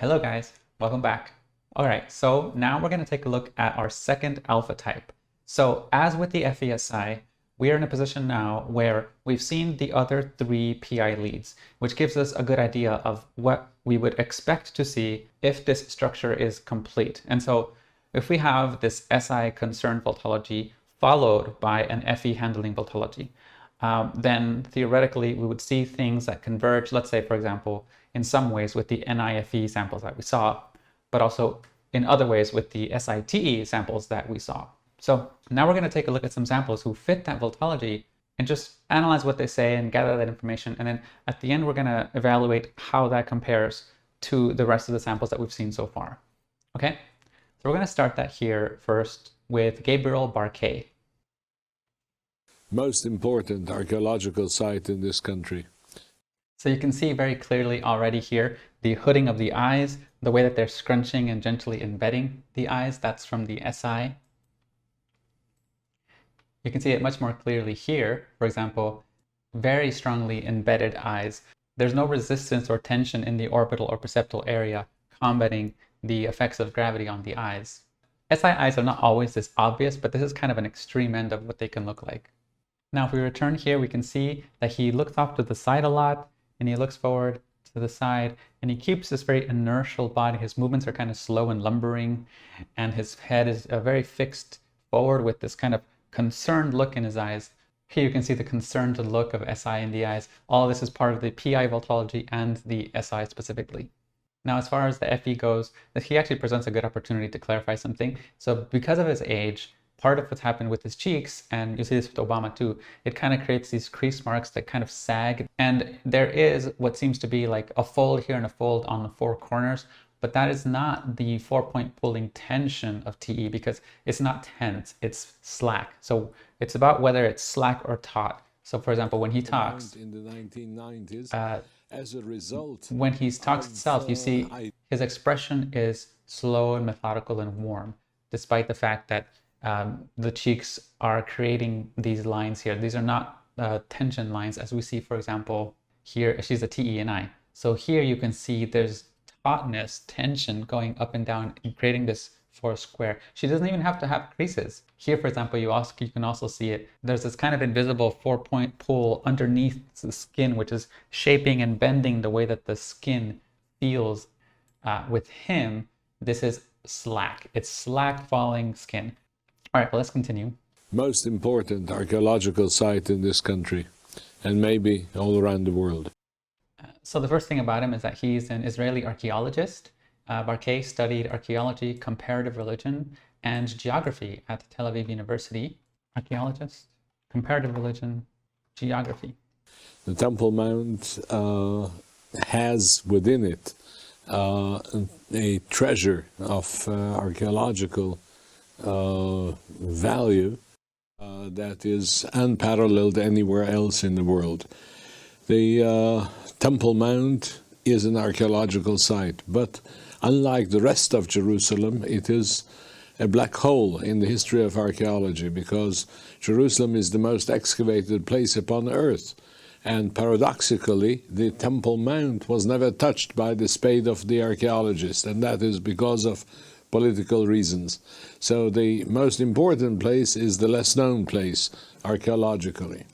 Hello guys, welcome back. Alright, so now we're going to take a look at our second alpha type. So as with the FESI, we are in a position now where we've seen the other three PI leads, which gives us a good idea of what we would expect to see if this structure is complete. And so if we have this SI concerned Vultology followed by an FE handling Vultology, then theoretically we would see things that converge, let's say, for example, in some ways with the NIFE samples that we saw, but also in other ways with the SITE samples that we saw. So now we're going to take a look at some samples who fit that Vultology and just analyze what they say and gather that information. And then at the end, we're going to evaluate how that compares to the rest of the samples that we've seen so far. Okay, so we're going to start that here first with Gabriel Barkay. Most important archaeological site in this country. So you can see very clearly already here the hooding of the eyes, the way that they're scrunching and gently embedding the eyes. That's from the SI. You can see it much more clearly here. For example, very strongly embedded eyes. There's no resistance or tension in the orbital or perceptual area combating the effects of gravity on the eyes. SI eyes are not always this obvious, but this is kind of an extreme end of what they can look like. Now, if we return here, we can see that he looks off to the side a lot, and he looks forward to the side, and he keeps this very inertial body. His movements are kind of slow and lumbering, and his head is very fixed forward with this kind of concerned look in his eyes. Here you can see the concerned look of SI in the eyes. All this is part of the PI Vultology and the SI specifically. Now, as far as the FE goes, he actually presents a good opportunity to clarify something. So because of his age, part of what's happened with his cheeks, and you see this with Obama too, it kind of creates these crease marks that kind of sag. And there is what seems to be like a fold here and a fold on the four corners, but that is not the 4-point pulling tension of TE because it's not tense, it's slack. So it's about whether it's slack or taut. So for example, when he talks, in the 1990s, as a result, when he talks itself, you see his expression is slow and methodical and warm, despite the fact that the cheeks are creating these lines here. These are not tension lines as we see, for example, here, she's a TE and I. So here you can see there's tautness, tension going up and down and creating this forced square. She doesn't even have to have creases. Here, for example, you can also see it. There's this kind of invisible 4-point pull underneath the skin, which is shaping and bending the way that the skin feels. With him, this is slack. It's slack falling skin. All right, well, let's continue. Most important archaeological site in this country, and maybe all around the world. So the first thing about him is that he's an Israeli archaeologist. Barkay studied archaeology, comparative religion, and geography at Tel Aviv University. Archaeologist, comparative religion, geography. The Temple Mount has within it a treasure of archaeological value that is unparalleled anywhere else in the world. The Temple Mount is an archaeological site, but unlike the rest of Jerusalem, it is a black hole in the history of archaeology because Jerusalem is the most excavated place upon earth. And paradoxically, the Temple Mount was never touched by the spade of the archaeologist, and that is because of political reasons. So the most important place is the less known place archaeologically.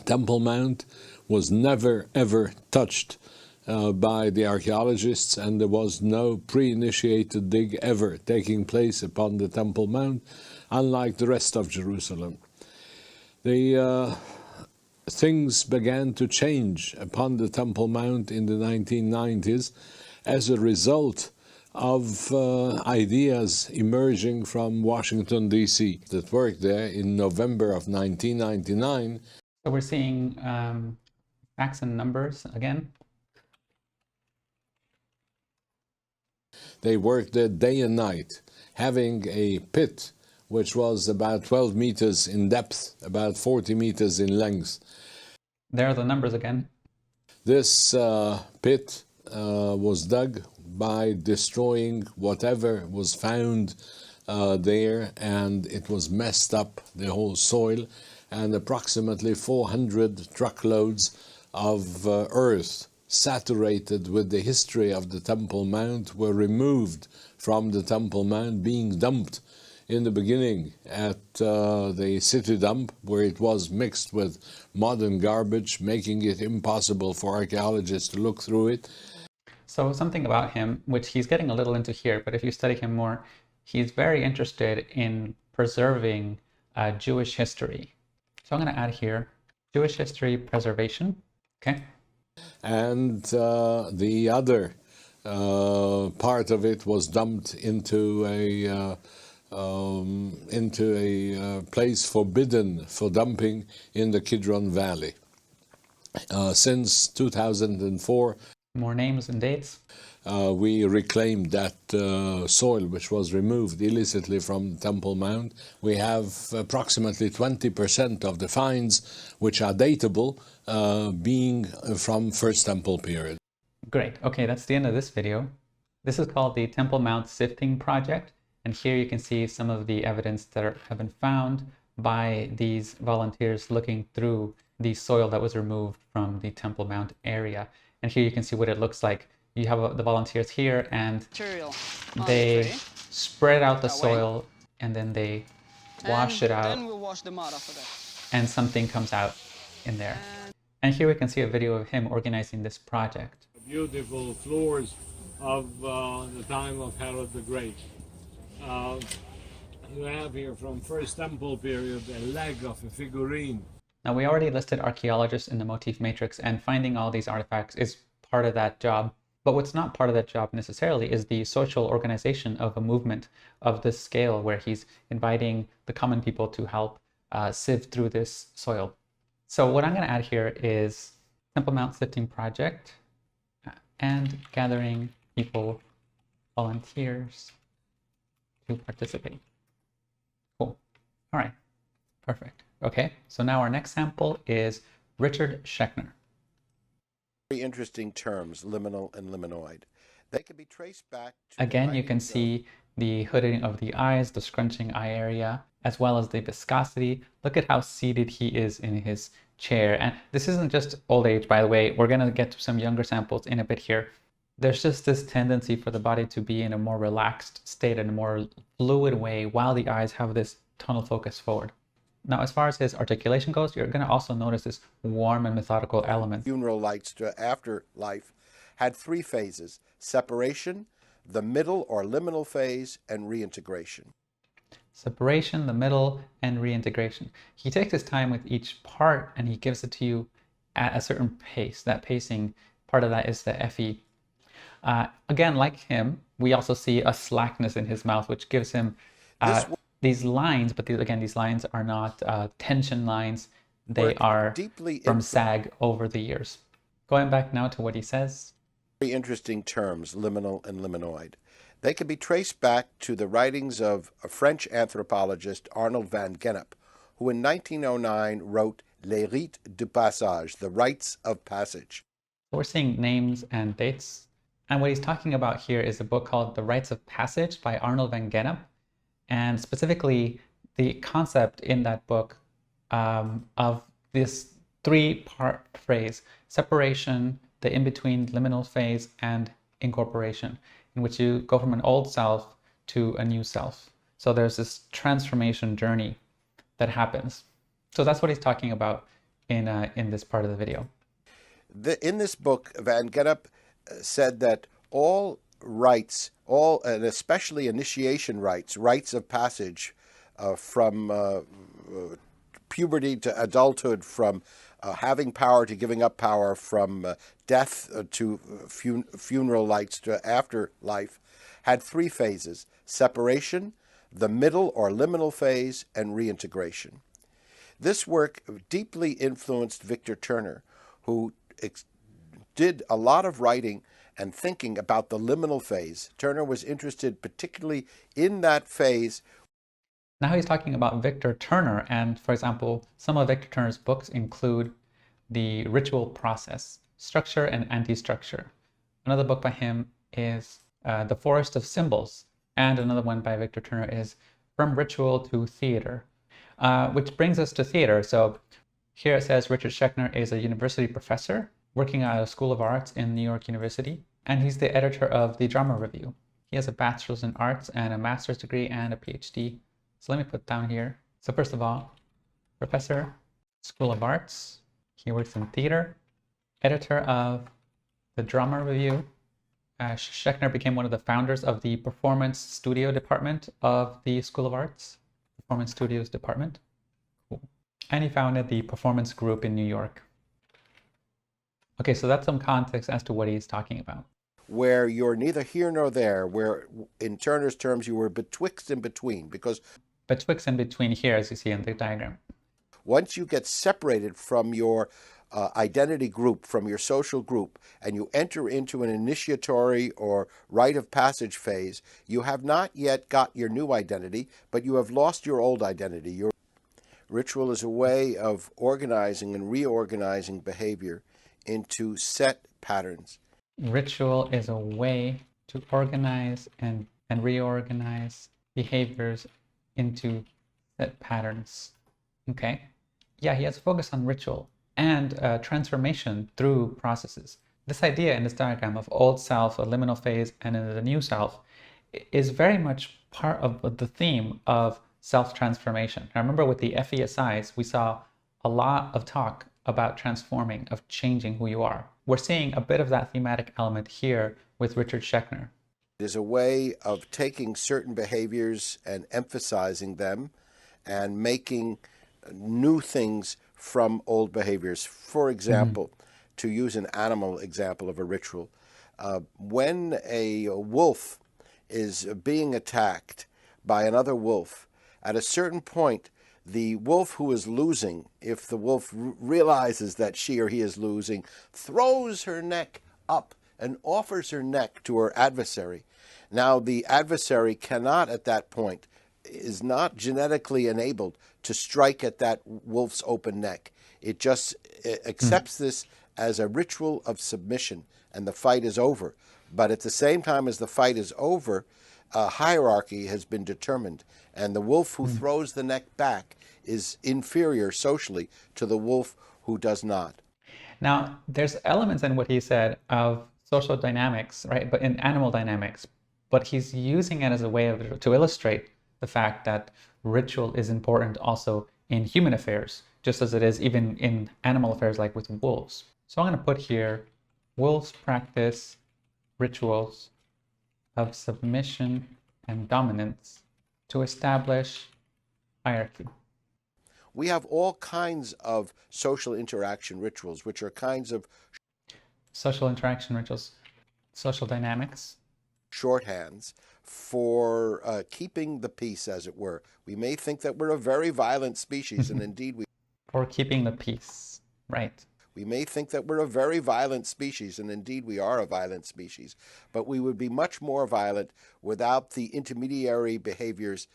Temple Mount was never ever touched by the archaeologists, and there was no pre-initiated dig ever taking place upon the Temple Mount, unlike the rest of Jerusalem. The things began to change upon the Temple Mount in the 1990s as a result of ideas emerging from Washington, D.C. that worked there in November of 1999. So we're seeing facts and numbers again. They worked there day and night, having a pit which was about 12 meters in depth, about 40 meters in length. There are the numbers again. This pit was dug by destroying whatever was found there, and it was messed up, the whole soil, and approximately 400 truckloads of earth saturated with the history of the Temple Mount were removed from the Temple Mount, being dumped in the beginning at the city dump, where it was mixed with modern garbage, making it impossible for archaeologists to look through it. So something about him, which he's getting a little into here, but if you study him more, he's very interested in preserving Jewish history. So I'm going to add here, Jewish history preservation, okay? And the other part of it was dumped into a place forbidden for dumping in the Kidron Valley. Since 2004, more names and dates. We reclaimed that soil which was removed illicitly from the Temple Mount. We have approximately 20% of the finds which are datable being from First Temple period. Great. Okay, that's the end of this video. This is called the Temple Mount Sifting Project. And here you can see some of the evidence that have been found by these volunteers looking through the soil that was removed from the Temple Mount area. And here you can see what it looks like. You have the volunteers here, and they spread out the soil, and then they wash it out, and we'll wash the mud off of that. and something comes out in there. And here we can see a video of him organizing this project. Beautiful floors of the time of Herod the Great. You have here from First Temple period a leg of a figurine. Now, we already listed archaeologists in the motif matrix, and finding all these artifacts is part of that job. But what's not part of that job necessarily is the social organization of a movement of this scale, where he's inviting the common people to help sift through this soil. So what I'm going to add here is Temple Mount Sifting Project and gathering people, volunteers to participate. Cool. All right. Perfect. Okay, so now our next sample is Richard Schechner. Very interesting terms, liminal and liminoid. They can be traced back to... Again, you can see the hooding of the eyes, the scrunching eye area, as well as the viscosity. Look at how seated he is in his chair. And this isn't just old age, by the way. We're going to get to some younger samples in a bit here. There's just this tendency for the body to be in a more relaxed state, in a more fluid way, while the eyes have this tunnel focus forward. Now, as far as his articulation goes, you're going to also notice this warm and methodical element. Funeral lights to afterlife had three phases: separation, the middle or liminal phase, and reintegration. Separation, the middle, and reintegration. He takes his time with each part, and he gives it to you at a certain pace. That pacing, part of that is the FE. Again, like him, we also see a slackness in his mouth, which gives him these lines, but these lines are not tension lines. They are from sag over the years. Going back now to what he says. Very interesting terms, liminal and liminoid. They can be traced back to the writings of a French anthropologist, Arnold van Gennep, who in 1909 wrote Les rites du passage, the rites of passage. So we're seeing names and dates. And what he's talking about here is a book called The Rites of Passage by Arnold van Gennep. And specifically, the concept in that book of this three-part phrase: separation, the in-between liminal phase, and incorporation, in which you go from an old self to a new self. So there's this transformation journey that happens. So that's what he's talking about in this part of the video. In this book, Van Gennep said that all rites, and especially initiation rites, rites of passage from puberty to adulthood, from having power to giving up power, from death to funeral lights to afterlife, had three phases: separation, the middle or liminal phase, and reintegration. This work deeply influenced Victor Turner, who did a lot of writing and thinking about the liminal phase. Turner was interested particularly in that phase. Now he's talking about Victor Turner, and for example, some of Victor Turner's books include The Ritual Process, Structure and Anti-Structure. Another book by him is The Forest of Symbols, and another one by Victor Turner is From Ritual to Theater, which brings us to theater. So here it says Richard Schechner is a university professor working at a School of Arts in New York University, and he's the editor of the Drama Review. He has a bachelor's in arts and a master's degree and a PhD. So let me put down here. So first of all, professor, School of Arts. He works in theater, editor of the Drama Review. Schechner became one of the founders of the Performance Studio Department of the School of Arts. Performance Studios Department. Cool. And he founded the Performance Group in New York. Okay, so that's some context as to what he's talking about. Where you're neither here nor there, where in Turner's terms you were betwixt and between, because betwixt and between here, as you see in the diagram. Once you get separated from your identity group, from your social group, and you enter into an initiatory or rite of passage phase, you have not yet got your new identity, but you have lost your old identity. Your ritual is a way of organizing and reorganizing behavior into set patterns. Ritual is a way to organize and reorganize behaviors into set patterns. Okay. Yeah, he has a focus on ritual and transformation through processes. This idea in this diagram of old self, a liminal phase, and then the new self is very much part of the theme of self-transformation. Now remember with the FESIs, we saw a lot of talk about transforming, of changing who you are. We're seeing a bit of that thematic element here with Richard Schechner. It is a way of taking certain behaviors and emphasizing them and making new things from old behaviors. For example, to use an animal example of a ritual, when a wolf is being attacked by another wolf, at a certain point, the wolf who is losing, if the wolf realizes that she or he is losing, throws her neck up and offers her neck to her adversary. Now, the adversary cannot at that point, is not genetically enabled to strike at that wolf's open neck. It just accepts this as a ritual of submission, and the fight is over. But at the same time as the fight is over, a hierarchy has been determined, and the wolf who throws the neck back is inferior socially to the wolf who does not. Now, there's elements in what he said of social dynamics, right? But in animal dynamics, but he's using it as a way to illustrate the fact that ritual is important also in human affairs, just as it is even in animal affairs like with wolves. So I'm going to put here, wolves practice rituals of submission and dominance to establish hierarchy. We have all kinds of social interaction rituals, which are kinds of social interaction rituals, social dynamics, shorthands for keeping the peace, as it were. We may think that we're a very violent species, and indeed we for keeping the peace, right? We may think that we're a very violent species, and indeed we are a violent species, but we would be much more violent without the intermediary behaviors.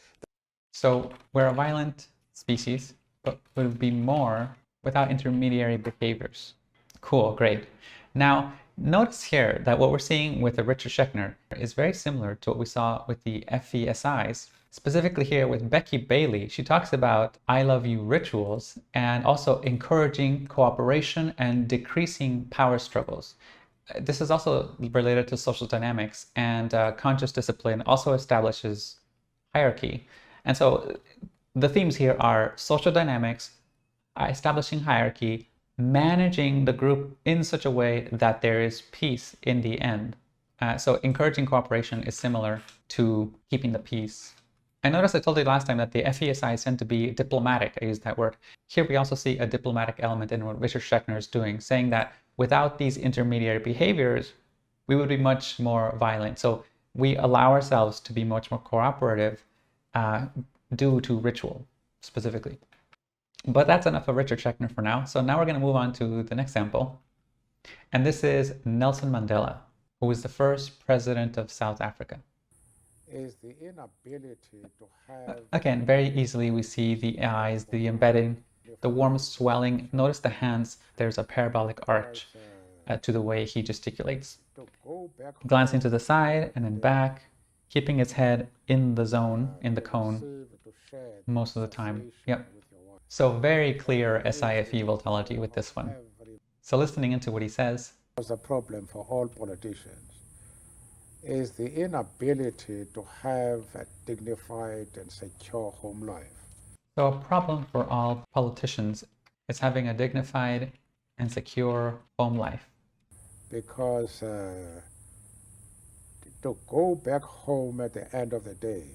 So we're a violent species, but would be more without intermediary behaviors. Cool, great. Now, notice here that what we're seeing with the Richard Schechner is very similar to what we saw with the FESIs. Specifically here with Becky Bailey, she talks about I love you rituals and also encouraging cooperation and decreasing power struggles. This is also related to social dynamics, and conscious discipline also establishes hierarchy. And so the themes here are social dynamics, establishing hierarchy, managing the group in such a way that there is peace in the end. So encouraging cooperation is similar to keeping the peace. I noticed I told you last time that the FESIs tend to be diplomatic. I used that word. Here we also see a diplomatic element in what Richard Schechner is doing, saying that without these intermediary behaviors, we would be much more violent. So we allow ourselves to be much more cooperative due to ritual specifically. But that's enough of Richard Schechner for now. So now we're going to move on to the next sample. And this is Nelson Mandela, who was the first president of South Africa. Is the inability to have... Again, very easily we see the eyes, the embedding, the warm swelling. Notice the hands, there's a parabolic arch to the way he gesticulates. Glancing to the side and then back, keeping his head in the zone, in the cone, most of the time. Yep. So very clear SiFe Vultology with this one. So listening into what he says, was a problem for all politicians is the inability to have a dignified and secure home life. so a problem for all politicians is having a dignified and secure home life. Because to go back home at the end of the day,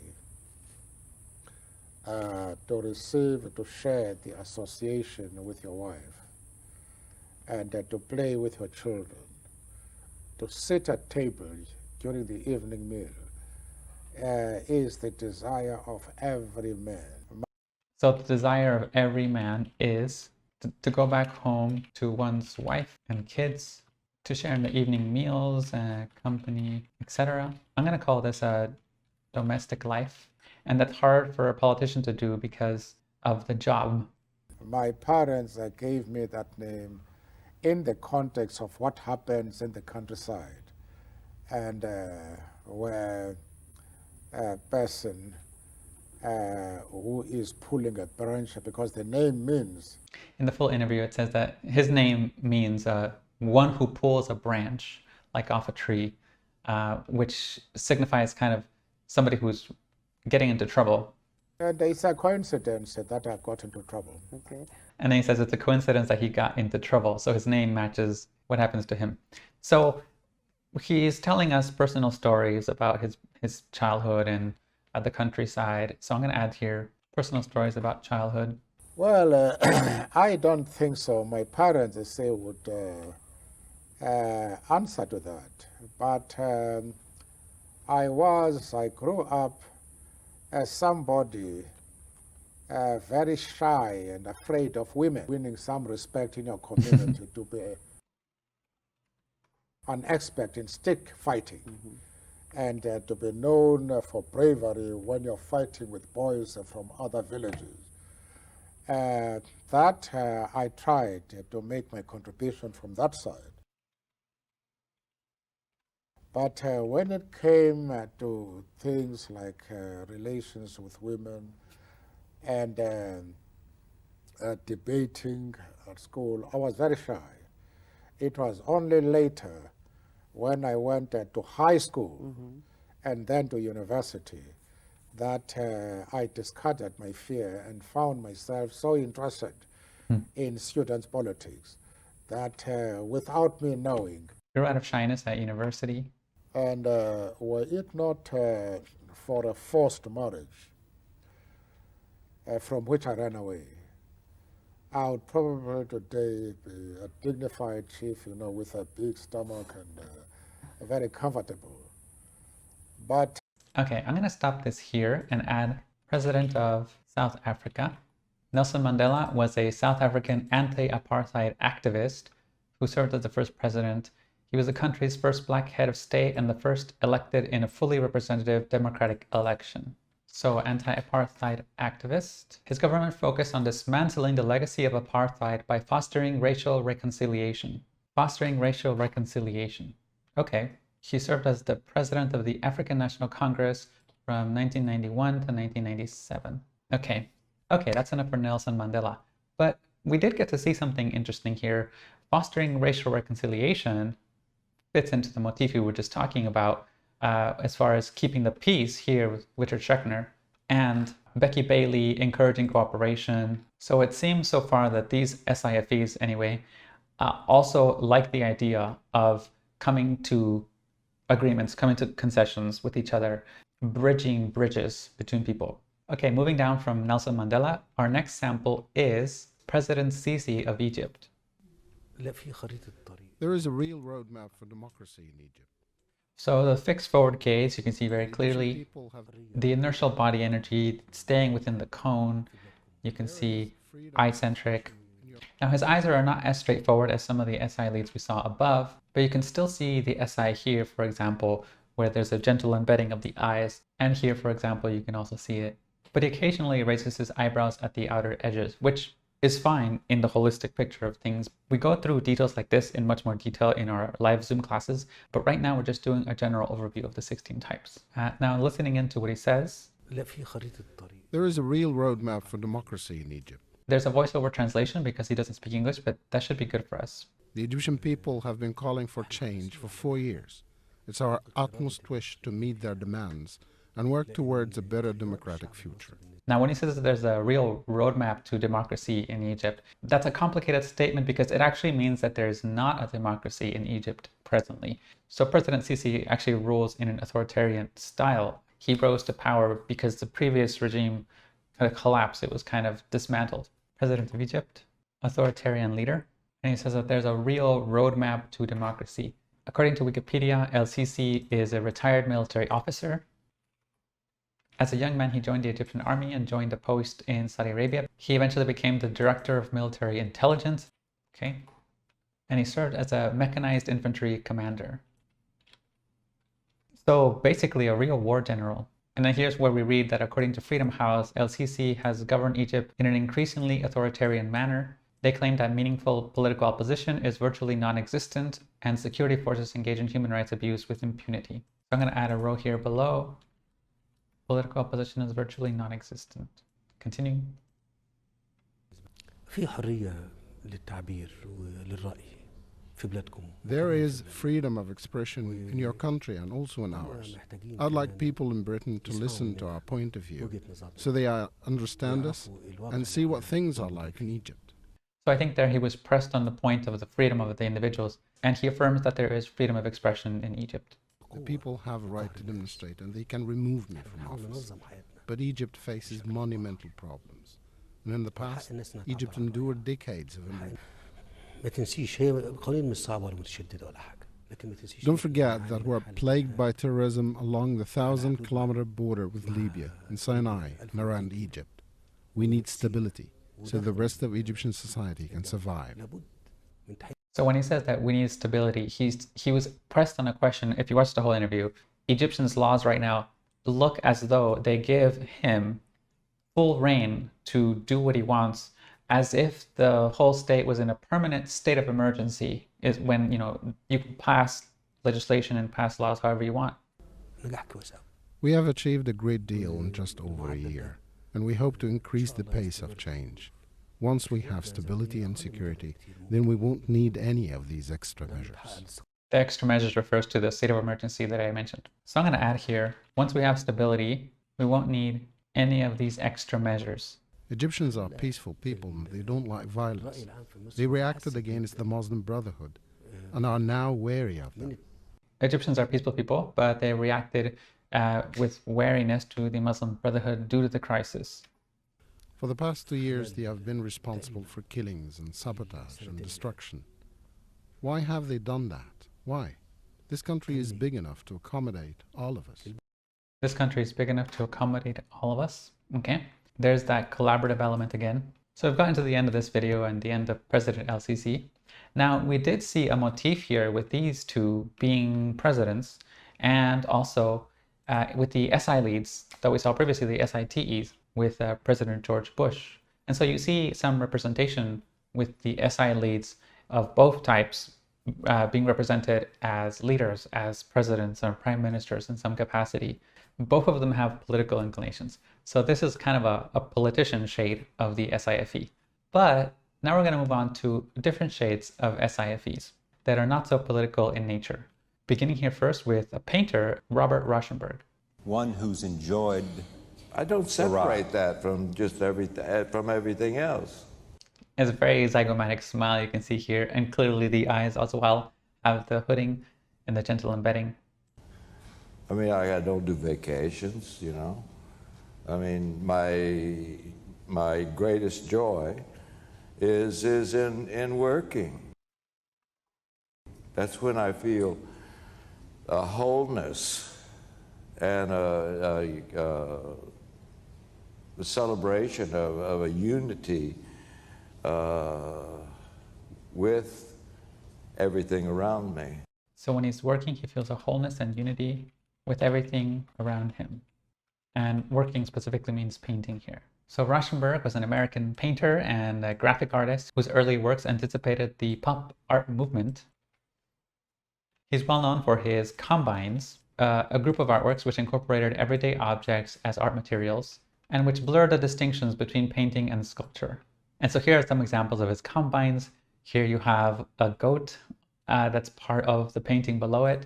to share the association with your wife, and to play with your children, to sit at table during the evening meal, is the desire of every man. So the desire of every man is to go back home to one's wife and kids, to share in the evening meals, company, etc. I'm going to call this a domestic life. And that's hard for a politician to do because of the job. My parents gave me that name in the context of what happens in the countryside, and where a person who is pulling a branch, because the name means... In the full interview, it says that his name means one who pulls a branch, like off a tree, which signifies kind of somebody who's getting into trouble. And it's a coincidence that I got into trouble. Okay. And then he says it's a coincidence that he got into trouble, so his name matches what happens to him. So he's telling us personal stories about his childhood and the countryside. So I'm going to add here personal stories about childhood. Well, I don't think so. My parents, they say, would answer to that. But I grew up as somebody very shy and afraid of women, winning some respect in your community to be an expert in stick fighting, and to be known for bravery when you're fighting with boys from other villages. I tried to make my contribution from that side. But when it came to things like relations with women and debating at school, I was very shy. It was only later when I went to high school and then to university that I discarded my fear and found myself so interested in students' politics that without me knowing. Grew out of shyness at university. And were it not for a forced marriage from which I ran away, I would probably today be a dignified chief, with a big stomach and very comfortable. But Okay, I'm going to stop this here and add President of South Africa. Nelson Mandela was a South African anti-apartheid activist who served as the first president. He was the country's first black head of state and the first elected in a fully representative democratic election. So, anti-apartheid activist. His government focused on dismantling the legacy of apartheid by fostering racial reconciliation. Fostering racial reconciliation. Okay. He served as the president of the African National Congress from 1991 to 1997. Okay, that's enough for Nelson Mandela. But we did get to see something interesting here. Fostering racial reconciliation fits into the motif we were just talking about as far as keeping the peace here with Richard Schechner, and Becky Bailey encouraging cooperation. So it seems so far that these SIFEs, anyway, also like the idea of coming to agreements, coming to concessions with each other, bridging bridges between people. Okay, moving down from Nelson Mandela, our next sample is President Sisi of Egypt. There is a real roadmap for democracy in Egypt. So the fixed forward gaze, you can see very clearly the inertial body energy staying within the cone. You can see eye-centric. Now his eyes are not as straightforward as some of the SI leads we saw above, but you can still see the SI here, for example, where there's a gentle embedding of the eyes. And here, for example, you can also see it. But he occasionally raises his eyebrows at the outer edges, which is fine in the holistic picture of things. We go through details like this in much more detail in our live Zoom classes, but right now we're just doing a general overview of the 16 types. Now listening into what he says. There is a real roadmap for democracy in Egypt. There's a voiceover translation because he doesn't speak English, but that should be good for us. The Egyptian people have been calling for change for 4 years. It's our utmost wish to meet their demands and work towards a better democratic future. Now, when he says that there's a real roadmap to democracy in Egypt, that's a complicated statement because it actually means that there's not a democracy in Egypt presently. So President Sisi actually rules in an authoritarian style. He rose to power because the previous regime kind of collapsed. It was kind of dismantled. President of Egypt, authoritarian leader. And he says that there's a real roadmap to democracy. According to Wikipedia, el-Sisi is a retired military officer. As a young man, he joined the Egyptian army and joined a post in Saudi Arabia. He eventually became the director of military intelligence. Okay. And he served as a mechanized infantry commander. So basically a real war general. And then here's where we read that according to Freedom House, el-Sisi has governed Egypt in an increasingly authoritarian manner. They claim that meaningful political opposition is virtually non-existent and security forces engage in human rights abuse with impunity. So I'm going to add a row here below. Political opposition is virtually non-existent. Continue. There is freedom of expression in your country and also in ours. I'd like people in Britain to listen to our point of view so they understand us and see what things are like in Egypt. So I think there he was pressed on the point of the freedom of the individuals, and he affirms that there is freedom of expression in Egypt. The people have a right to demonstrate and they can remove me from office. But Egypt faces monumental problems. And in the past, Egypt endured decades of invasion. Don't forget that we're plagued by terrorism along the 1,000-kilometer border with Libya and Sinai and around Egypt. We need stability so the rest of Egyptian society can survive. So when he says that we need stability, he was pressed on a question. If you watch the whole interview, Egyptians' laws right now look as though they give him full reign to do what he wants, as if the whole state was in a permanent state of emergency. Is when, you know, you can pass legislation and pass laws however you want. We have achieved a great deal in just over a year, and we hope to increase the pace of change. Once we have stability and security, then we won't need any of these extra measures. The extra measures refers to the state of emergency that I mentioned. So I'm going to add here, once we have stability, we won't need any of these extra measures. Egyptians are peaceful people and they don't like violence. They reacted against the Muslim Brotherhood and are now wary of them. Egyptians are peaceful people, but they reacted with wariness to the Muslim Brotherhood due to the crisis. For the past 2 years, they have been responsible for killings and sabotage and destruction. Why have they done that? Why? This country is big enough to accommodate all of us. This country is big enough to accommodate all of us. Okay, there's that collaborative element again. So we've gotten to the end of this video and the end of President el-Sisi. Now, we did see a motif here with these two being presidents, and also with the SI leads that we saw previously, the SITEs, with President George Bush. And so you see some representation with the SI leads of both types being represented as leaders, as presidents or prime ministers in some capacity. Both of them have political inclinations. So this is kind of a politician shade of the SIFE. But now we're going to move on to different shades of SIFEs that are not so political in nature. Beginning here first with a painter, Robert Rauschenberg. One who's enjoyed. I don't separate that from just everything else. It's a very zygomatic smile you can see here, and clearly the eyes as well have the hooding and the gentle embedding. I mean, I don't do vacations, you know. I mean, my greatest joy is in working. That's when I feel a wholeness and the celebration of a unity with everything around me. So when he's working, he feels a wholeness and unity with everything around him. And working specifically means painting here. So Rauschenberg was an American painter and a graphic artist whose early works anticipated the pop art movement. He's well known for his combines, a group of artworks which incorporated everyday objects as art materials and which blurred the distinctions between painting and sculpture. And so here are some examples of his combines. Here you have a goat that's part of the painting below it.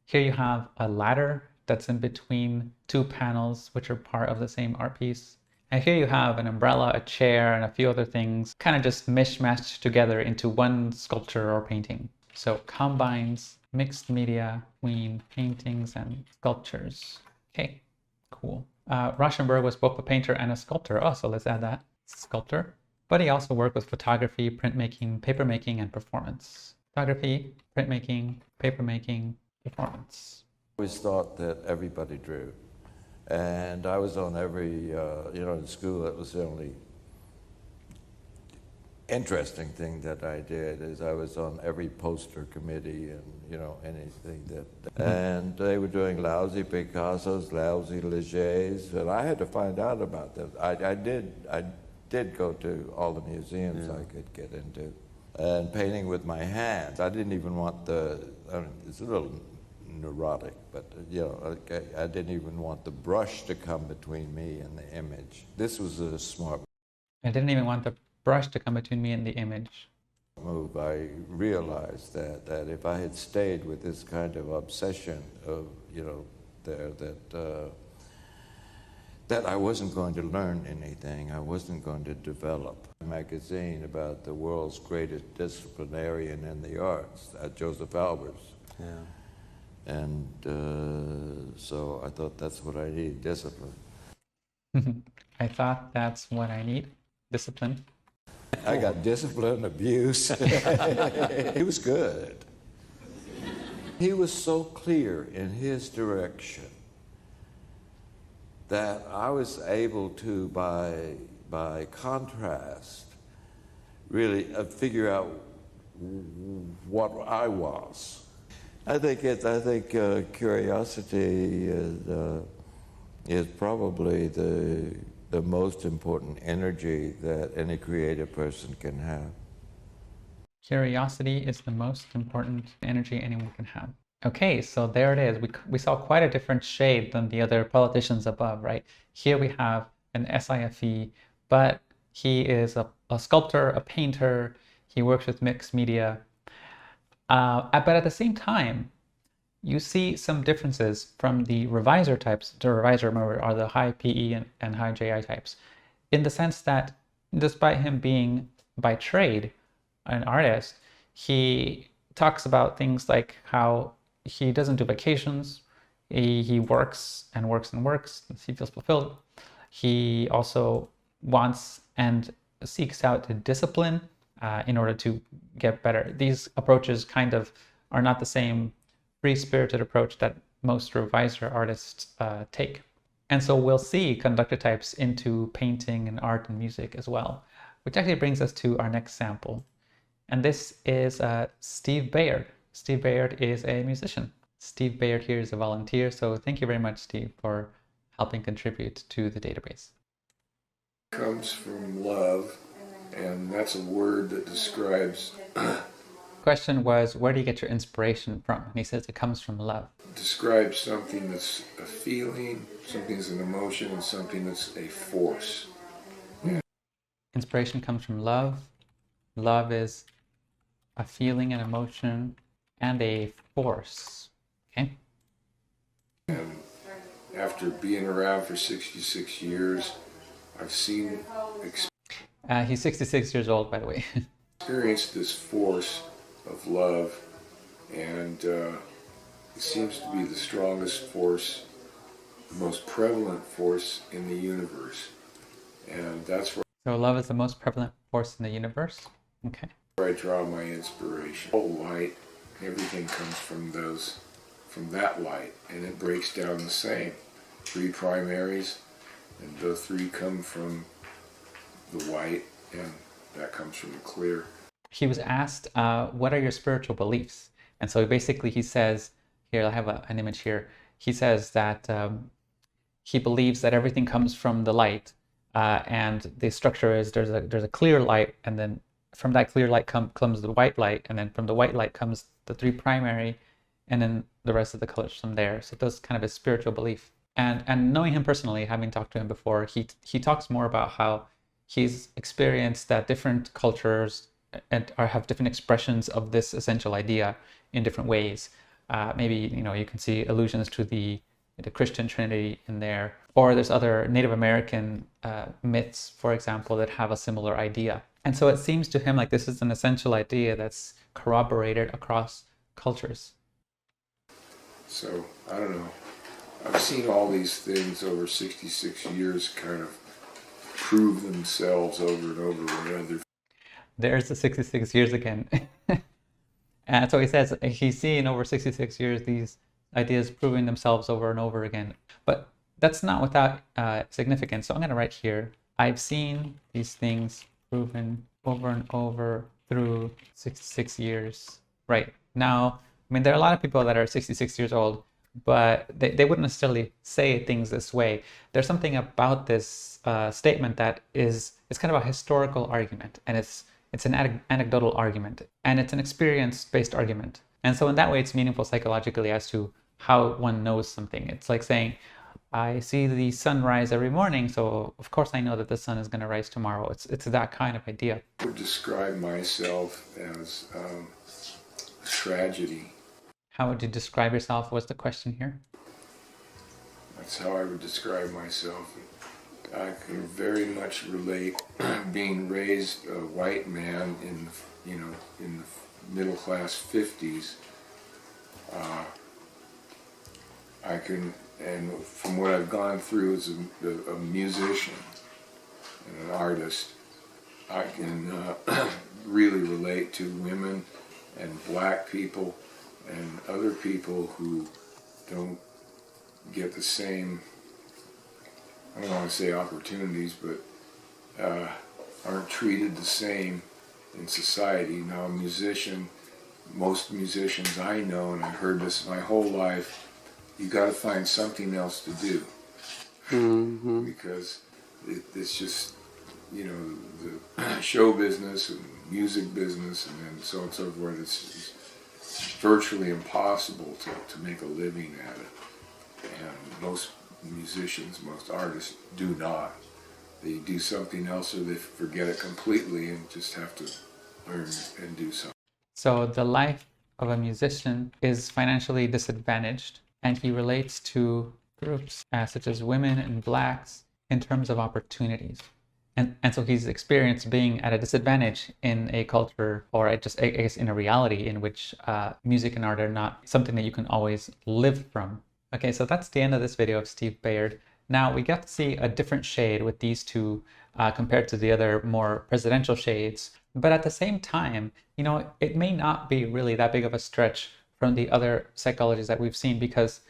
Here you have a ladder that's in between two panels, which are part of the same art piece. And here you have an umbrella, a chair, and a few other things kind of just mishmashed together into one sculpture or painting. So combines mixed media between paintings and sculptures. Okay, cool. Rauschenberg was both a painter and a sculptor. Oh, so let's add that. Sculptor. But he also worked with photography, printmaking, papermaking, and performance. Photography, printmaking, papermaking, performance. I always thought that everybody drew. And I was on every, in school, that was the only interesting thing that I did, is I was on every poster committee and, anything that, and they were doing lousy Picassos, lousy Legers, and I had to find out about them. I did go to all the museums I could get into. And painting with my hands, I didn't even want it's a little neurotic, but I didn't even want the brush to come between me and the image. This was a smart I didn't even want the brush to come between me and the image. move. I realized that if I had stayed with this kind of obsession of that I wasn't going to learn anything, I wasn't going to develop. A magazine about the world's greatest disciplinarian in the arts, Joseph Albers. Yeah. And so I thought that's what I need, discipline. I thought that's what I need, discipline. I got discipline, abuse. He was good. He was so clear in his direction that I was able to, by contrast, really figure out what I was. I think curiosity is probably the most important energy that any creative person can have. Curiosity is the most important energy anyone can have. Okay, so there it is. We saw quite a different shade than the other politicians above, right? Here we have an SiFe, but he is a sculptor, a painter. He works with mixed media. But at the same time, you see some differences from the revisor types. The revisor, remember, are the high PE and high JI types, in the sense that despite him being by trade an artist, he talks about things like how he doesn't do vacations. He works and works and works. He feels fulfilled. He also wants and seeks out discipline in order to get better. These approaches kind of are not the same free-spirited approach that most revisor artists take. And so we'll see conductor types into painting and art and music as well, which actually brings us to our next sample. And this is Steve Bayard. Steve Bayard is a musician. Steve Bayard here is a volunteer, so thank you very much, Steve, for helping contribute to the database. Comes from love, and that's a word that describes Question was, where do you get your inspiration from? And he says it comes from love. describes something that's a feeling, something that's an emotion, and something that's a force. Inspiration comes from love. Love is a feeling, an emotion, and a force. Okay? And after being around for 66 years, I've seen, He's 66 years old, by the way. experienced this force of love, and it seems to be the strongest force, the most prevalent force in the universe. And that's where So love is the most prevalent force in the universe. Okay. I draw my inspiration. All light, everything comes from that light, and it breaks down the same. 3 primaries, and the 3 come from the white, and that comes from the clear. He was asked, what are your spiritual beliefs? And so basically he says, here, I have an image here. He says that he believes that everything comes from the light, and the structure is there's a clear light, and then from that clear light comes the white light, and then from the white light comes the 3 primary, and then the rest of the colors from there. So that's kind of his spiritual belief. And knowing him personally, having talked to him before, he talks more about how he's experienced that different cultures and or have different expressions of this essential idea in different ways. Maybe, you can see allusions to the Christian Trinity in there, or there's other Native American myths, for example, that have a similar idea. And so it seems to him like this is an essential idea that's corroborated across cultures. So, I don't know. I've seen all these things over 66 years kind of prove themselves over and over with other. There's the 66 years again. And so he says he's seen over 66 years these ideas proving themselves over and over again. But that's not without significance. So I'm going to write here, I've seen these things proven over and over through 66 years. Right. Now, I mean, there are a lot of people that are 66 years old, but they wouldn't necessarily say things this way. There's something about this statement that it's kind of a historical argument, and it's an anecdotal argument, and it's an experience-based argument. And so in that way, it's meaningful psychologically as to how one knows something. It's like saying, I see the sun rise every morning, so of course I know that the sun is going to rise tomorrow. It's that kind of idea. I would describe myself as tragedy. How would you describe yourself was the question here. That's how I would describe myself. I can very much relate being raised a white man in the middle class 50s. I can, and from what I've gone through as a musician and an artist, I can really relate to women and black people and other people who don't get the same, I don't want to say opportunities, but aren't treated the same in society. Now, a musician, most musicians I know, and I've heard this my whole life, you got to find something else to do. Because it's just, the show business and music business and then so on and so forth, it's virtually impossible to make a living at it. And most musicians, most artists do not. They do something else or they forget it completely and just have to learn and do something. So the life of a musician is financially disadvantaged, and he relates to groups such as women and blacks in terms of opportunities. And so he's experienced being at a disadvantage in a culture, or I guess in a reality in which music and art are not something that you can always live from. Okay, so that's the end of this video of Steve Bayard. Now we get to see a different shade with these two compared to the other more presidential shades. But at the same time, it may not be really that big of a stretch from the other psychologists that we've seen, because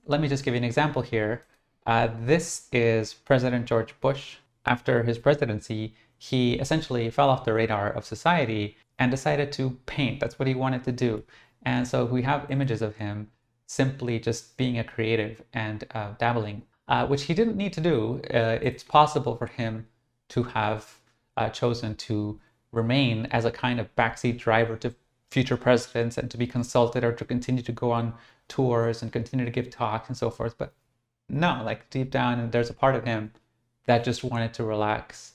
let me just give you an example here. This is President George Bush. After his presidency, he essentially fell off the radar of society and decided to paint. That's what he wanted to do. And so we have images of him simply just being a creative and dabbling, which he didn't need to do. It's possible for him to have chosen to remain as a kind of backseat driver to future presidents and to be consulted, or to continue to go on tours and continue to give talks and so forth. But no, like deep down, there's a part of him that just wanted to relax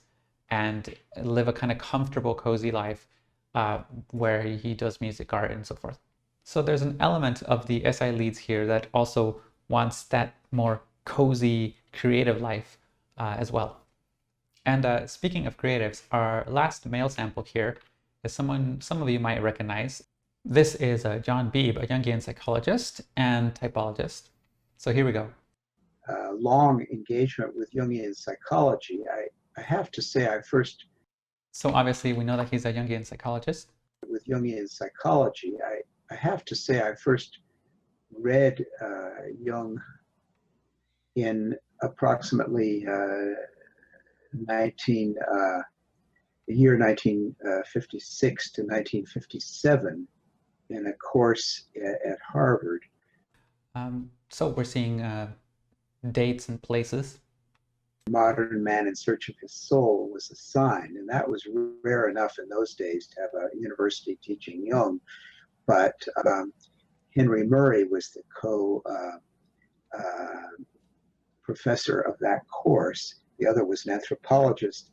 and live a kind of comfortable, cozy life where he does music, art, and so forth. So there's an element of the SI leads here that also wants that more cozy, creative life as well. And speaking of creatives, our last male sample here is someone some of you might recognize. This is John Beebe, a Jungian psychologist and typologist. So here we go. Long engagement with Jungian psychology, I have to say I first... So obviously we know that he's a Jungian psychologist. With Jungian psychology, I have to say I first read Jung in approximately the year 1956 to 1957 in a course at Harvard. So we're seeing dates and places. Modern Man in Search of His Soul was assigned, and that was rare enough in those days to have a university teaching Jung. But Henry Murray was the professor of that course. The other was an anthropologist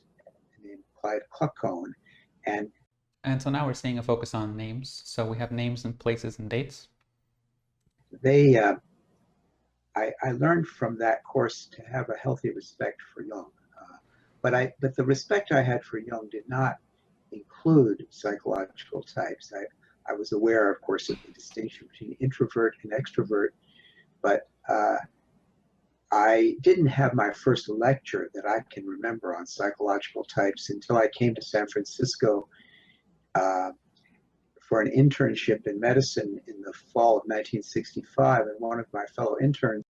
named Clyde Cluckone. And And so now we're seeing a focus on names. So we have names and places and dates. I learned from that course to have a healthy respect for Jung. But the respect I had for Jung did not include psychological types. I was aware, of course, of the distinction between introvert and extrovert, but I didn't have my first lecture that I can remember on psychological types until I came to San Francisco for an internship in medicine in the fall of 1965, and one of my fellow interns.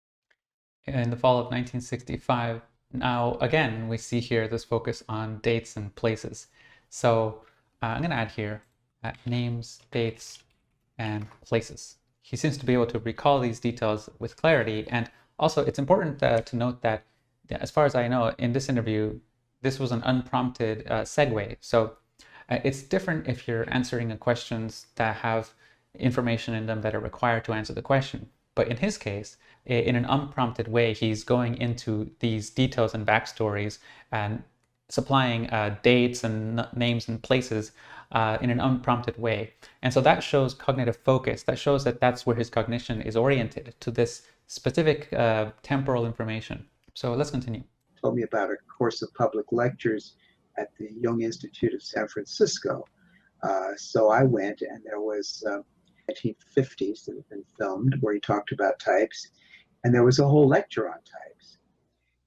In the fall of 1965, now again, we see here this focus on dates and places. So I'm going to add here names, dates, and places. He seems to be able to recall these details with clarity. And also, it's important to note that, as far as I know, in this interview, this was an unprompted segue. So it's different if you're answering questions that have information in them that are required to answer the question. But in his case, in an unprompted way, he's going into these details and backstories and supplying dates and names and places in an unprompted way. And so that shows cognitive focus. That shows that that's where his cognition is oriented, to this specific temporal information. So let's continue. Told me about a course of public lectures at the Jung Institute of San Francisco. So I went, and there was 1950s that had been filmed where he talked about types, and there was a whole lecture on types.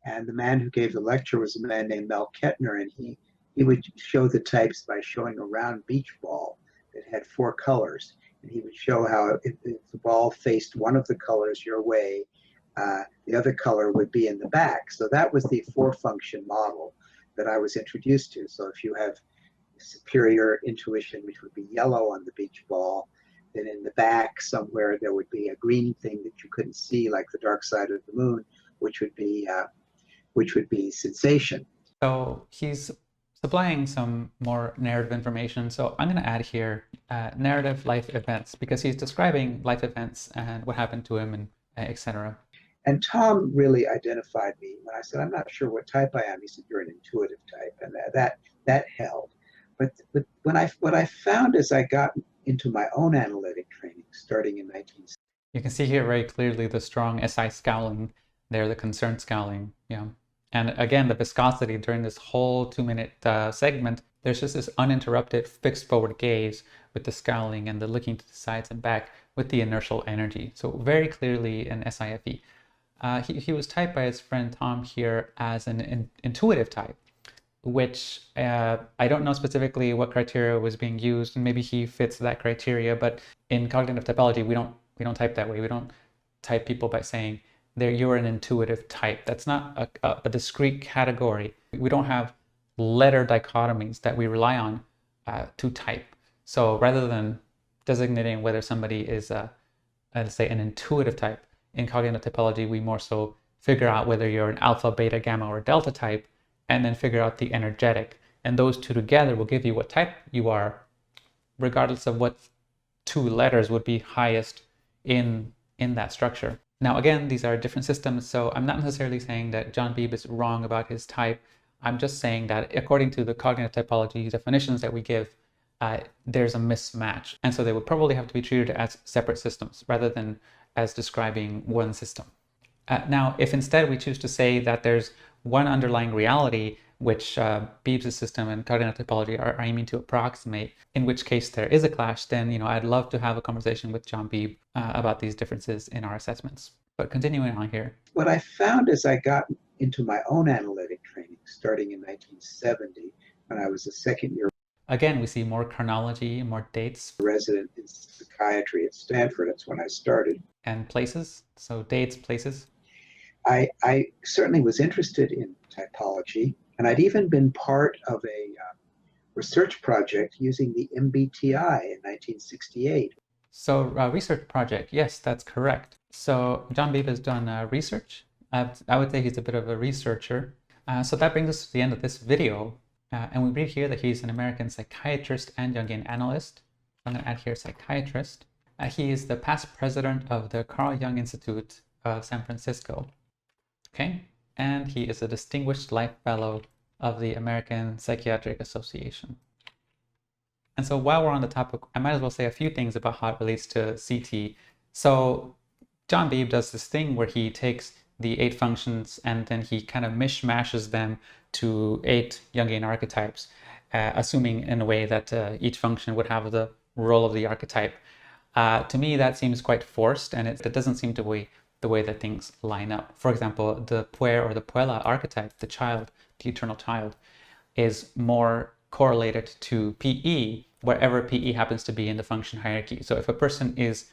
And the man who gave the lecture was a man named Mel Kettner, and he would show the types by showing a round beach ball that had 4 colors. And he would show how if the ball faced one of the colors your way, the other color would be in the back. So that was the 4-function model that I was introduced to. So if you have superior intuition, which would be yellow on the beach ball, then in the back somewhere there would be a green thing that you couldn't see, like the dark side of the moon, which would be sensation. So he's supplying some more narrative information. So I'm going to add here narrative life events, because he's describing life events and what happened to him and etc. And Tom really identified me when I said, I'm not sure what type I am. He said, you're an intuitive type, and that held. But what I found as I got into my own analytic training, starting in 1960. You can see here very clearly the strong SI scowling there, the concerned scowling. Yeah. And again, the viscosity during this whole 2-minute segment, there's just this uninterrupted fixed forward gaze with the scowling and the looking to the sides and back with the inertial energy. So very clearly an SIFE. He was typed by his friend Tom here as an intuitive type, which I don't know specifically what criteria was being used, and maybe he fits that criteria. But in cognitive typology, we don't type that way. We don't type people by saying you're an intuitive type. That's not a discrete category. We don't have letter dichotomies that we rely on to type. So rather than designating whether somebody is let's say an intuitive type, in cognitive typology, we more so figure out whether you're an alpha, beta, gamma, or delta type, and then figure out the energetic. And those two together will give you what type you are, regardless of what 2 letters would be highest in that structure. Now, again, these are different systems, so I'm not necessarily saying that John Beebe is wrong about his type. I'm just saying that according to the cognitive typology definitions that we give, there's a mismatch. And so they would probably have to be treated as separate systems rather than as describing one system. Now, if instead we choose to say that there's one underlying reality which Beebe's system and cognitive typology are aiming to approximate, in which case there is a clash, then I'd love to have a conversation with John Beebe about these differences in our assessments. But continuing on here. What I found as I got into my own analytic training, starting in 1970, when I was a second year. Again, we see more chronology, more dates. Resident in psychiatry at Stanford, that's when I started. And places, so dates, places. I certainly was interested in typology, and I'd even been part of a research project using the MBTI in 1968. So research project, yes, that's correct. So John Beebe has done research. I would say he's a bit of a researcher. So that brings us to the end of this video. And we read here that he's an American psychiatrist and Jungian analyst. I'm going to add here psychiatrist. He is the past president of the Carl Jung Institute of San Francisco. Okay, and he is a distinguished life fellow of the American Psychiatric Association. And so while we're on the topic, I might as well say a few things about how it relates to CT. So John Beebe does this thing where he takes the 8 functions and then he kind of mishmashes them to 8 Jungian archetypes, assuming in a way that each function would have the role of the archetype. To me, that seems quite forced, and it doesn't seem to be the way that things line up. For example, the puer or the puella archetype, the child, the eternal child, is more correlated to PE, wherever PE happens to be in the function hierarchy. So if a person is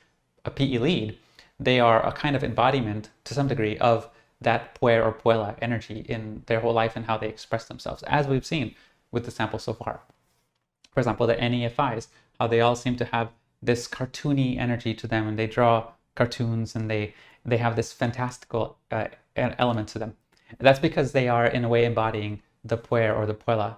a PE lead, they are a kind of embodiment, to some degree, of that puer or puella energy in their whole life and how they express themselves, as we've seen with the sample so far. For example, the NEFIs, how they all seem to have this cartoony energy to them, and they draw cartoons, and they have this fantastical element to them. That's because they are, in a way, embodying the puer or the puella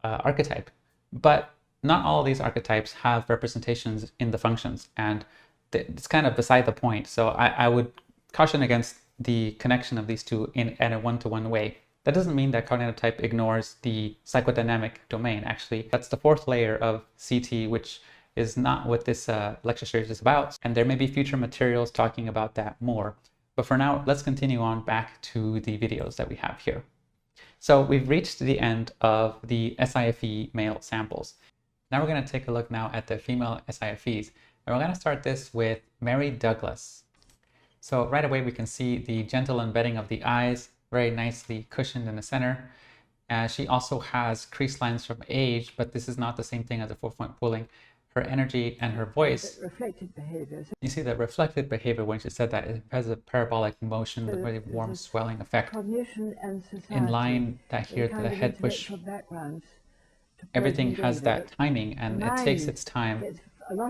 archetype. But not all of these archetypes have representations in the functions, and it's kind of beside the point. So I would caution against the connection of these two in a one-to-one way. That doesn't mean that cognitive type ignores the psychodynamic domain. Actually, that's the 4th layer of CT, which is not what this lecture series is about. And there may be future materials talking about that more. But for now, let's continue on back to the videos that we have here. So we've reached the end of the SiFe male samples. Now we're going to take a look now at the female SiFes. And we're going to start this with Mary Douglas. So right away we can see the gentle embedding of the eyes, very nicely cushioned in the center. She also has crease lines from age, but this is not the same thing as a 4-point pooling. Her energy and her voice. Reflected behavior. You see the reflected behavior when she said that. It has a parabolic motion, the very warm swelling effect. Cognition and society. In line that here to the head push. Everything has that timing, and it takes its time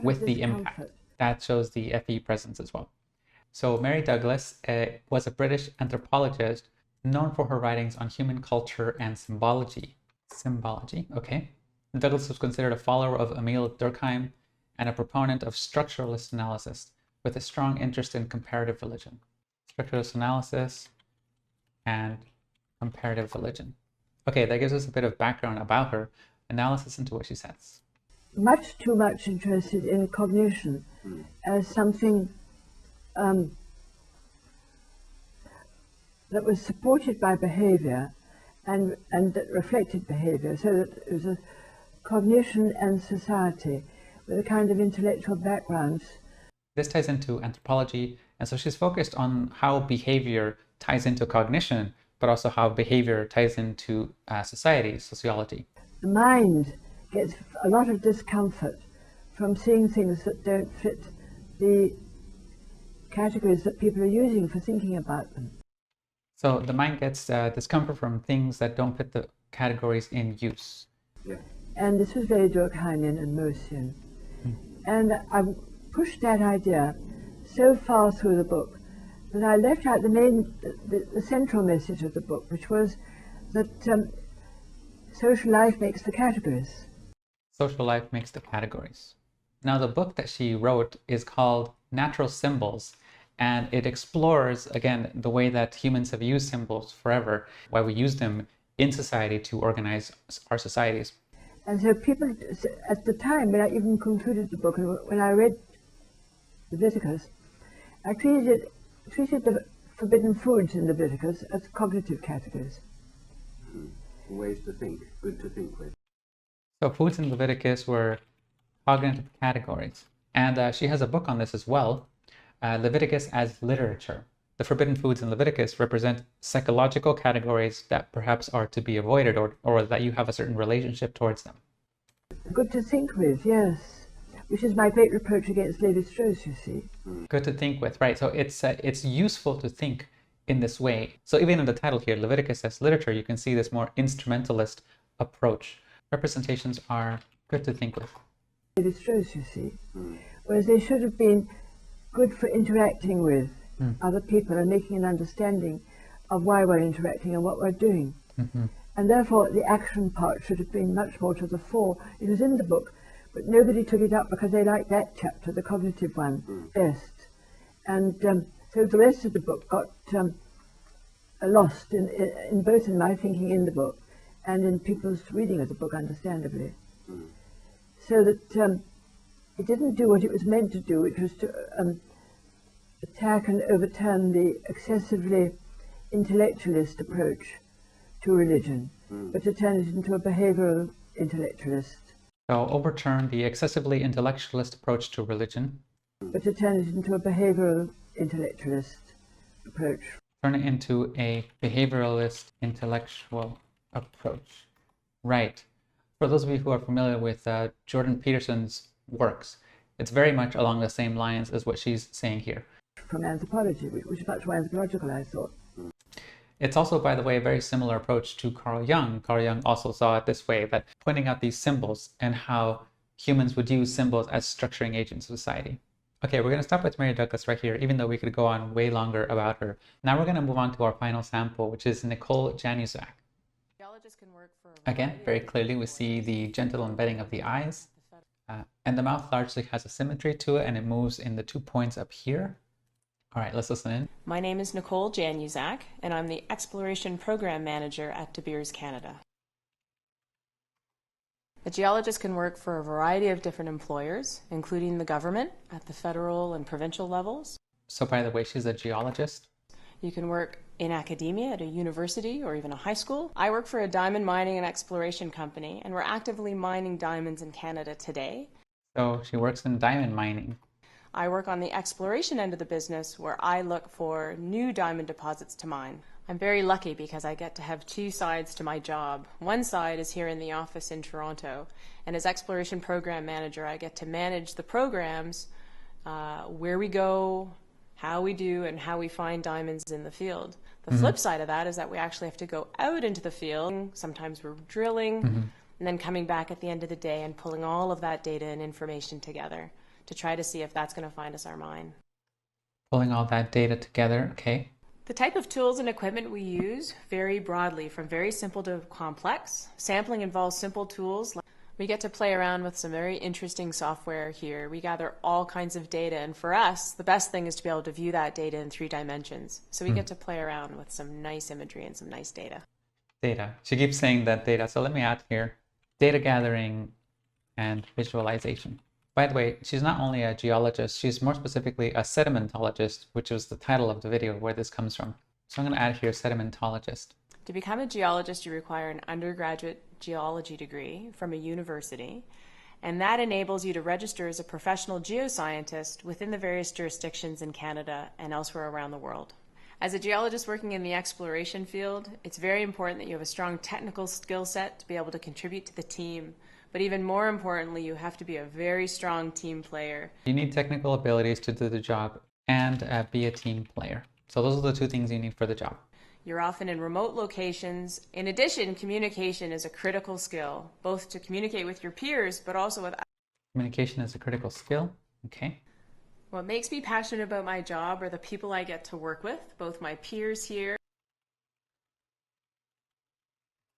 with the impact. That shows the FE presence as well. So Mary Douglas was a British anthropologist known for her writings on human culture and symbology. Symbology, okay. Douglas was considered a follower of Emile Durkheim and a proponent of structuralist analysis with a strong interest in comparative religion. Structuralist analysis and comparative religion. Okay, that gives us a bit of background about her. Analysis into what she says. Much too much interested in cognition as something that was supported by behavior and that reflected behavior, so that it was a cognition and society with a kind of intellectual backgrounds. This ties into anthropology, and so she's focused on how behavior ties into cognition, but also how behavior ties into society, sociology. The mind gets a lot of discomfort from seeing things that don't fit the categories that people are using for thinking about them. So the mind gets discomfort from things that don't fit the categories in use. Yeah. And this was very Durkheimian and Mosian. And I pushed that idea so far through the book that I left out the central message of the book, which was that social life makes the categories. Social life makes the categories. Now the book that she wrote is called Natural Symbols, and it explores, again, the way that humans have used symbols forever, why we use them in society to organize our societies. And so people, at the time when I even concluded the book, and when I read Leviticus, I treated the forbidden foods in Leviticus as cognitive categories. Ways to think, good to think with. So foods in Leviticus were cognitive categories. And she has a book on this as well, Leviticus as Literature. The forbidden foods in Leviticus represent psychological categories that perhaps are to be avoided, or that you have a certain relationship towards them. Good to think with, yes. Which is my great reproach against Lévi-Strauss, you see. Good to think with, right. So it's useful to think in this way. So even in the title here, Leviticus as Literature, you can see this more instrumentalist approach. Representations are good to think with. Lévi-Strauss, you see. Whereas they should have been good for interacting with other people and making an understanding of why we're interacting and what we're doing. And therefore the action part should have been much more to the fore. It was in the book, but nobody took it up because they liked that chapter, the cognitive one, best. And so the rest of the book got lost in both in my thinking in the book and in people's reading of the book, understandably. so that it didn't do what it was meant to do, which was to attack and overturn the excessively intellectualist approach to religion, but to turn it into a behavioral intellectualist. So overturn the excessively intellectualist approach to religion. But to turn it into a behavioral intellectualist approach. Turn it into a behavioralist intellectual approach. Right. For those of you who are familiar with Jordan Peterson's works, it's very much along the same lines as what she's saying here. From anthropology, which is much more anthropological, I thought. It's also, by the way, a very similar approach to Carl Jung. Carl Jung also saw it this way, that pointing out these symbols and how humans would use symbols as structuring agents of society. Okay, we're going to stop with Mary Douglas right here, even though we could go on way longer about her. Now we're going to move on to our final sample, which is Nicole Januszczak. Again, very clearly we see the gentle embedding of the eyes, and the mouth largely has a symmetry to it, and it moves in the 2 points up here. All right, let's listen in. My name is Nicole Januszczak, and I'm the Exploration Program Manager at De Beers Canada. A geologist can work for a variety of different employers, including the government at the federal and provincial levels. So by the way, she's a geologist. You can work in academia at a university or even a high school. I work for a diamond mining and exploration company, and we're actively mining diamonds in Canada today. So she works in diamond mining. I work on the exploration end of the business, where I look for new diamond deposits to mine. I'm very lucky because I get to have two sides to my job. One side is here in the office in Toronto, and as Exploration Program Manager, I get to manage the programs, where we go, how we do, and how we find diamonds in the field. The flip side of that is that we actually have to go out into the field. Sometimes we're drilling, and then coming back at the end of the day and pulling all of that data and information together to try to see if that's going to find us our mine. Pulling all that data together, okay. The type of tools and equipment we use vary broadly from very simple to complex. Sampling involves simple tools. We get to play around with some very interesting software here. We gather all kinds of data, and for us, the best thing is to be able to view that data in 3 dimensions. So we get to play around with some nice imagery and some nice data. Data. She keeps saying that data. So let me add here, data gathering and visualization. By the way, she's not only a geologist, she's more specifically a sedimentologist, which was the title of the video where this comes from. So I'm going to add here sedimentologist. To become a geologist, you require an undergraduate geology degree from a university, and that enables you to register as a professional geoscientist within the various jurisdictions in Canada and elsewhere around the world. As a geologist working in the exploration field, it's very important that you have a strong technical skill set to be able to contribute to the team. But even more importantly, you have to be a very strong team player. You need technical abilities to do the job and be a team player. So those are the 2 things you need for the job. You're often in remote locations. In addition, communication is a critical skill, both to communicate with your peers, but also with others. Communication is a critical skill, okay. What makes me passionate about my job are the people I get to work with, both my peers here.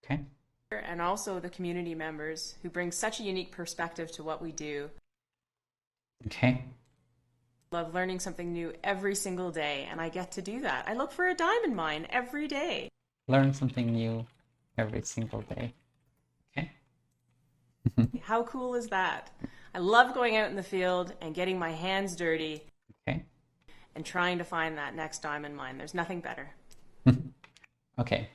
Okay. And also the community members who bring such a unique perspective to what we do. Okay. Love learning something new every single day, and I get to do that. I look for a diamond mine every day. Learn something new every single day. Okay. How cool is that? I love going out in the field and getting my hands dirty. Okay. And trying to find that next diamond mine. There's nothing better. Okay.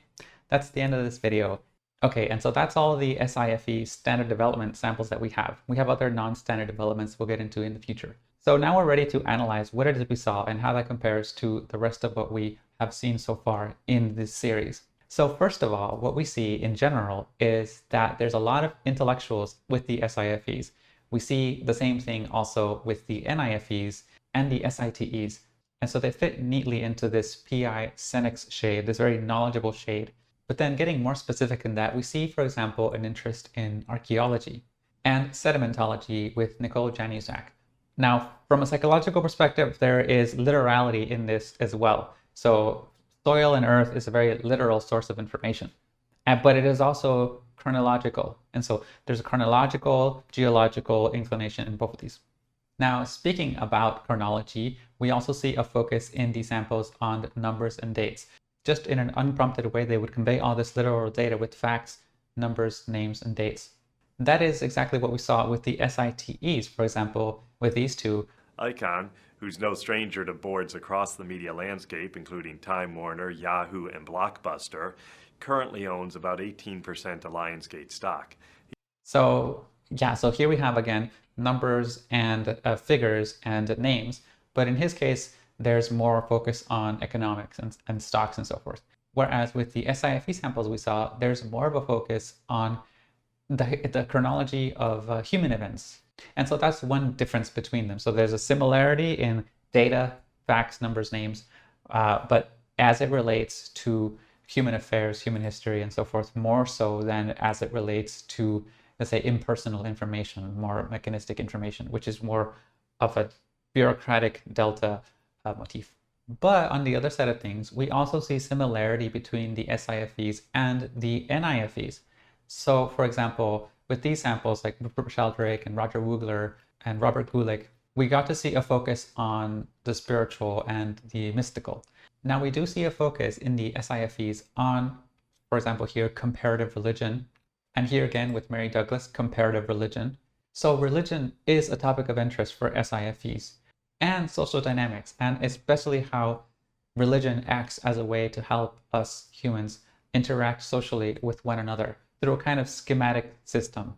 That's the end of this video. Okay, and so that's all the SiFe standard development samples that we have. We have other non-standard developments we'll get into in the future. So now we're ready to analyze what it is we saw and how that compares to the rest of what we have seen so far in this series. So first of all, what we see in general is that there's a lot of intellectuals with the SiFes. We see the same thing also with the NIFEs and the SITEs. And so they fit neatly into this PI Senex shade, this very knowledgeable shade. But then getting more specific in that, we see, for example, an interest in archaeology and sedimentology with Nicole Januszczak. Now, from a psychological perspective, there is literality in this as well. So soil and earth is a very literal source of information, but it is also chronological. And so there's a chronological, geological inclination in both of these. Now, speaking about chronology, we also see a focus in these samples on numbers and dates. Just in an unprompted way, they would convey all this literal data with facts, numbers, names, and dates. That is exactly what we saw with the SITEs, for example, with these two. Icon, who's no stranger to boards across the media landscape, including Time Warner, Yahoo, and Blockbuster, currently owns about 18% of Lionsgate stock. So yeah, so here we have again numbers and figures and names, but in his case, there's more focus on economics and stocks and so forth. Whereas with the SiFe samples we saw, there's more of a focus on the chronology of human events. And so that's one difference between them. So there's a similarity in data, facts, numbers, names, but as it relates to human affairs, human history, and so forth, more so than as it relates to, let's say, impersonal information, more mechanistic information, which is more of a bureaucratic delta motif. But on the other side of things, we also see similarity between the SIFEs and the NIFEs. So, for example, with these samples like Rupert Sheldrake and Roger Woogler and Robert Gulick, we got to see a focus on the spiritual and the mystical. Now, we do see a focus in the SIFEs on, for example, here, comparative religion. And here again with Mary Douglas, comparative religion. So religion is a topic of interest for SIFEs, and social dynamics, and especially how religion acts as a way to help us humans interact socially with one another through a kind of schematic system.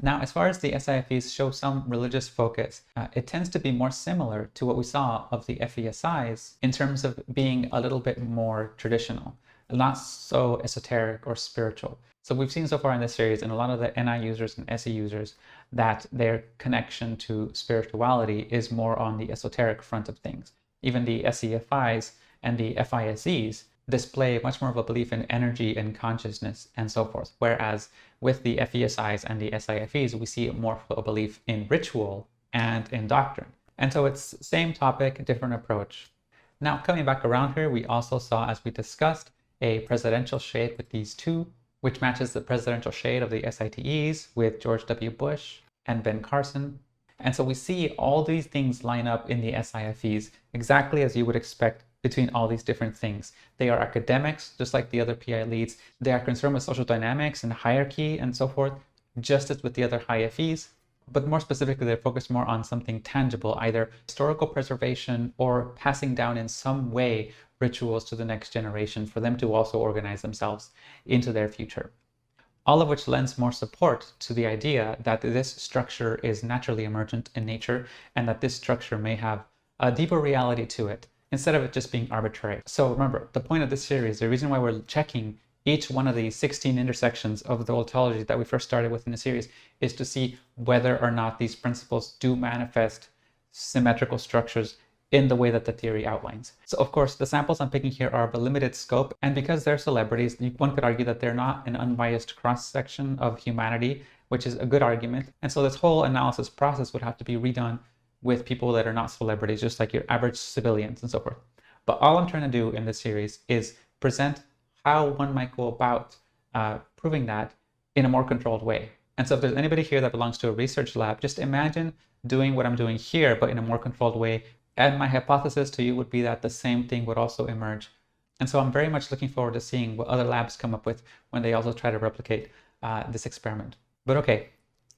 Now, as far as the SIFEs show some religious focus, it tends to be more similar to what we saw of the FESIs in terms of being a little bit more traditional, not so esoteric or spiritual. So we've seen so far in this series, in a lot of the NI users and SE users, that their connection to spirituality is more on the esoteric front of things. Even the SEFIs and the FISEs display much more of a belief in energy and consciousness and so forth. Whereas with the FESIs and the SIFEs, we see more of a belief in ritual and in doctrine. And so it's same topic, different approach. Now, coming back around here, we also saw, as we discussed, a presidential shade with these two, which matches the presidential shade of the SITEs with George W. Bush and Ben Carson. And so we see all these things line up in the SIFEs exactly as you would expect between all these different things. They are academics, just like the other PI leads. They are concerned with social dynamics and hierarchy and so forth, just as with the other high FEs. But more specifically, they're focused more on something tangible, either historical preservation or passing down in some way rituals to the next generation for them to also organize themselves into their future. All of which lends more support to the idea that this structure is naturally emergent in nature and that this structure may have a deeper reality to it instead of it just being arbitrary. So remember, the point of this series, the reason why we're checking each one of these 16 intersections of the Vultology that we first started with in the series is to see whether or not these principles do manifest symmetrical structures in the way that the theory outlines. So of course, the samples I'm picking here are of a limited scope, and because they're celebrities, one could argue that they're not an unbiased cross-section of humanity, which is a good argument. And so this whole analysis process would have to be redone with people that are not celebrities, just like your average civilians and so forth. But all I'm trying to do in this series is present how one might go about proving that in a more controlled way. And so if there's anybody here that belongs to a research lab, just imagine doing what I'm doing here, but in a more controlled way. And my hypothesis to you would be that the same thing would also emerge. And so I'm very much looking forward to seeing what other labs come up with when they also try to replicate this experiment. But okay,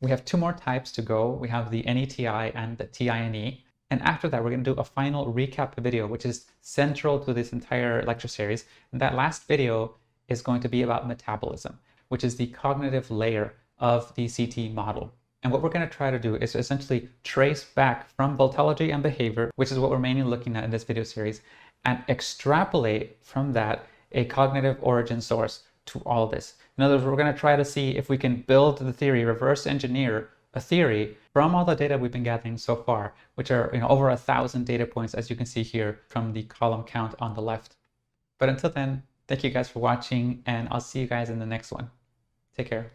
we have two more types to go. We have the NETI and the TINE. And after that, we're going to do a final recap video, which is central to this entire lecture series. And that last video is going to be about metabolism, which is the cognitive layer of the CT model. And what we're going to try to do is essentially trace back from Vultology and behavior, which is what we're mainly looking at in this video series, and extrapolate from that a cognitive origin source to all this. In other words, we're going to try to see if we can build the theory, reverse engineer a theory from all the data we've been gathering so far, which are over 1,000 data points, as you can see here from the column count on the left. But until then, thank you guys for watching, and I'll see you guys in the next one. Take care.